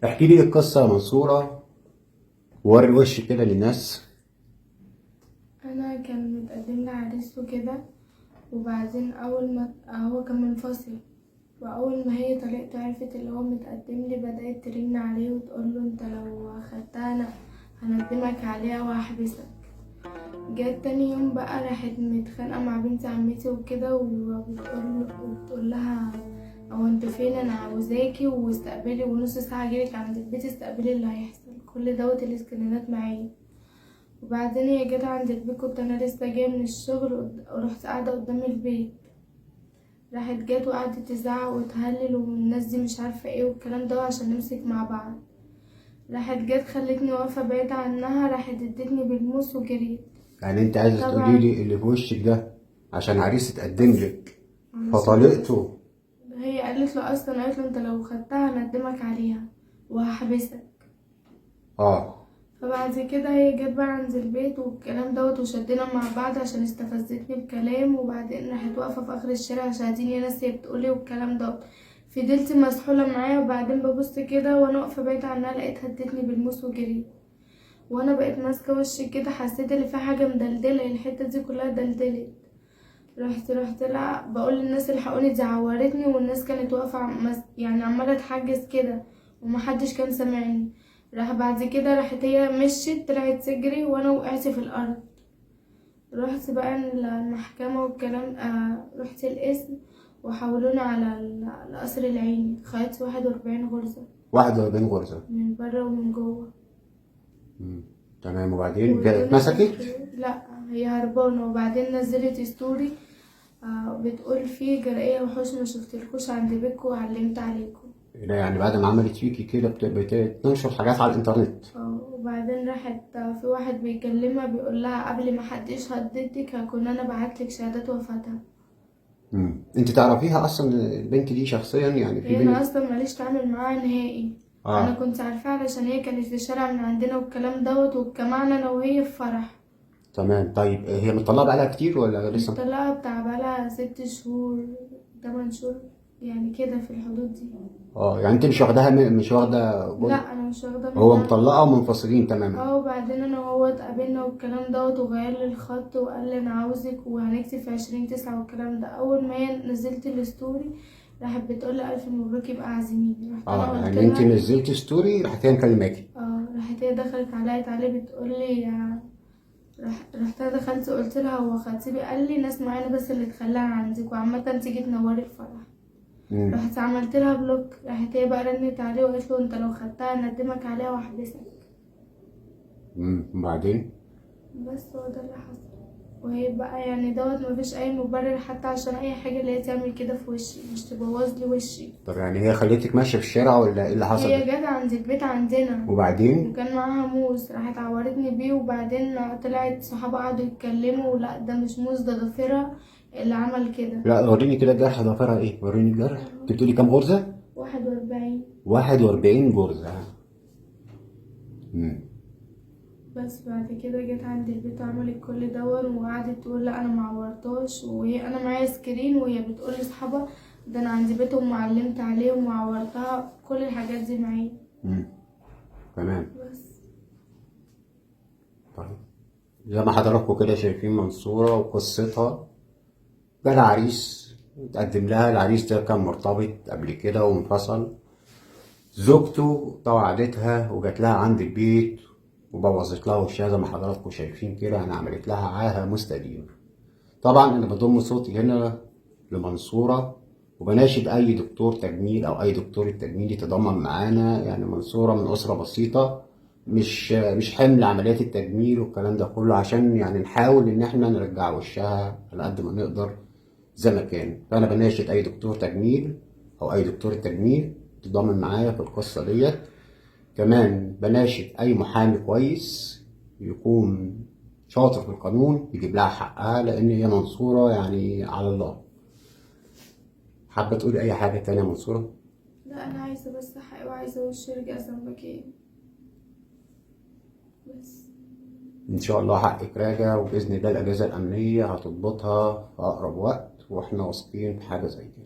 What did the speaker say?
احكي لي القصة يا منصورة، ووري الوش كده للناس. انا كان متقدم لي عريس وكده، وبعدين اول ما هو كان منفصل، واول ما هي طليقته عرفت اللي هو متقدم لي بدأت ترن عليه وتقول له انت لو اخدتها انا هندمك عليها وهحبسك. جت تاني يوم بقى راحت متخانقه مع بنت عمتي وكده، وبتقول لها هو انت فين، انا عاوزاكي واستقبلي ونص ساعه اجيلك عند البيت استقبلي اللي هيحصل. كل دوت الاسكرينات معايا. وبعدين هي جت عند البيت، كنت انا لسه جايه من الشغل ورحت قاعده قدام البيت. راحت جت وقعدت تزعق وتهلل والناس دي مش عارفه ايه والكلام ده عشان نمسك مع بعض. راحت جت خلتني واقفه بعيده عنها، راحت ادتني بالموس وجريت. يعني انت عايزة تقولي طبعا لي اللي في وشك ده عشان عريس اتقدم لك علشان فطلقته؟ هي قالت له اصلا، قالت له انت لو خدتها هندمك عليها وهحبسك. اه. فبعد كده هي جت بقى عند البيت والكلام دوت وشدنا مع بعض عشان استفزتني بكلام، وبعدين راحت واقفه في اخر الشارع عشان اديني ناس هي بتقولي والكلام دوت. فضلت مسحوله معايا، وبعدين ببص كده وانا واقفه بعيد عنها لقيتها ادتني بالموس وجريت. وانا بقيت ماسكه وشي كده حسيت ان في حاجه مدلدله، الحته دي كلها دلدلت. رحت لا بقول للناس الحقوني دي عورتني، والناس كانت واقفه يعني عماله تحجز كده ومحدش كان سامعني. راح بعد كده راحت هي مشيت طلعت تجري وانا وقعت في الارض. رحت بقى المحكمه والكلام، رحت القسم وحولوني على القصر العيني. خدت 41 غرزه 41 غرزة. من بره ومن جوه. تمام، وبعدين وادوني اتمسكت؟ لا هي هربانه. وبعدين نزلت ستوري بتقول فيه جرائية وحوش ما شفتلكوش عند بيتكو وعلمت عليكم. لا يعني بعد ما عملت فيكي كده بتنشر حاجات على الانترنت. وبعدين راحت في واحد بيكلمها بيقول لها قبل ما حد يشهد ضدك هكون انا بعتلك شهادات وفاتها. انت تعرفيها اصلا البنت دي شخصيا؟ يعني في هي انا بنت. اصلا ماليش تعامل معاها نهائي. انا اه. كنت عارفاها علشان هي كانت في الشارع من عندنا والكلام دوت، واتجمعنا انا وهي في فرح. تمام. طيب هي مطلقة بقالها كتير ولا لسه؟ مطلقة بتاع بقالها 6 شهور 8 شهور، يعني كده في الحدود دي. اه، يعني انت مش واخداها مش واخدة لا جزء؟ انا مش واخده هو منها. مطلقة ومنفصلين تماما. وبعدين انا وهو اتقابلنا والكلام دوت وغير لي الخط وقال لي انا عاوزك وهنكتب في 20/9 والكلام ده. اول ما هي نزلت الستوري راحت بتقول لي الف مبروك يبقى عازميني. رحت انا اه، قلت يعني انت لها نزلت ستوري راحت هي مكلماكي؟ راحت هي دخلت عليا تعالي بتقول لي رحت انا دخلت قلت لها هو خطيبي قال لي ناس معينه بس اللي تخليها عندك وعامه تيجي تنوري الفرح. رحت عملت لها بلوك. راحت هي بقى رنت عليه وقالت له انت لو خدتها ندمك عليها واحبسك. وبعدين؟ بس هو ده اللي حصل. وهي بقى يعني دوت مفيش اي مبرر حتى عشان اي حاجه اللي هي تعمل كده في وشي، مش تبوظ لي وشي. طب يعني هي خليتك ماشية في الشارع ولا ايه اللي حصل؟ هي جت عند البيت عندنا وبعدين؟ وكان معاها موز، راحت عورتني بيه. وبعدين طلعت صحابها قعدوا يتكلموا لا ده مش موز ده ضفيرها اللي عمل كده. لا وريني كده الجرح ضفرها ايه، وريني الجرح. انت بتقولي كام غرزة؟ 41. 41 غرزة. بس بعد كده جت عند البيت وعملت كل دور وقعدت تقول لا انا معورتهاش، وهي انا معايا سكرين وهي بتقول لاصحابها ده انا عند بيتهم وعلمت عليهم وعورتها. كل الحاجات دي معايا. تمام. بس طيب زي ما حضراتكم كده شايفين منصورة وقصتها. جالها عريس اتقدم لها، العريس ده كان مرتبط قبل كده وانفصل. زوجته توعدتها وجات لها عند البيت وبوظت لها وشها زي ما حضراتكم شايفين كده. انا عملت لها عاهه مستدير. طبعا انا بضم صوتي هنا لمنصوره وبناشد اي دكتور تجميل او اي دكتور تجميل يتضامن معانا. يعني منصوره من اسره بسيطه، مش حمل عمليات التجميل والكلام ده كله، عشان يعني نحاول ان احنا نرجع وشها على قد ما نقدر زي ما كان. فأنا بناشد أي دكتور تجميل أو أي دكتورة تجميل تضامن معايا في القصة ديت. كمان بناشد أي محامي كويس يكون شاطر في القانون يجيب لها حقها، لأن هي منصورة يعني على الله. حابة تقولي أي حاجة تانية يا منصورة؟ لا أنا عايزة بس حقي وعايزة وش يرجع زي ما كان بس. إن شاء الله حقك راجع، وبإذن الله الأجهزة الأمنية هتضبطها في أقرب وقت، وإحنا واثقين في حاجة زي كده.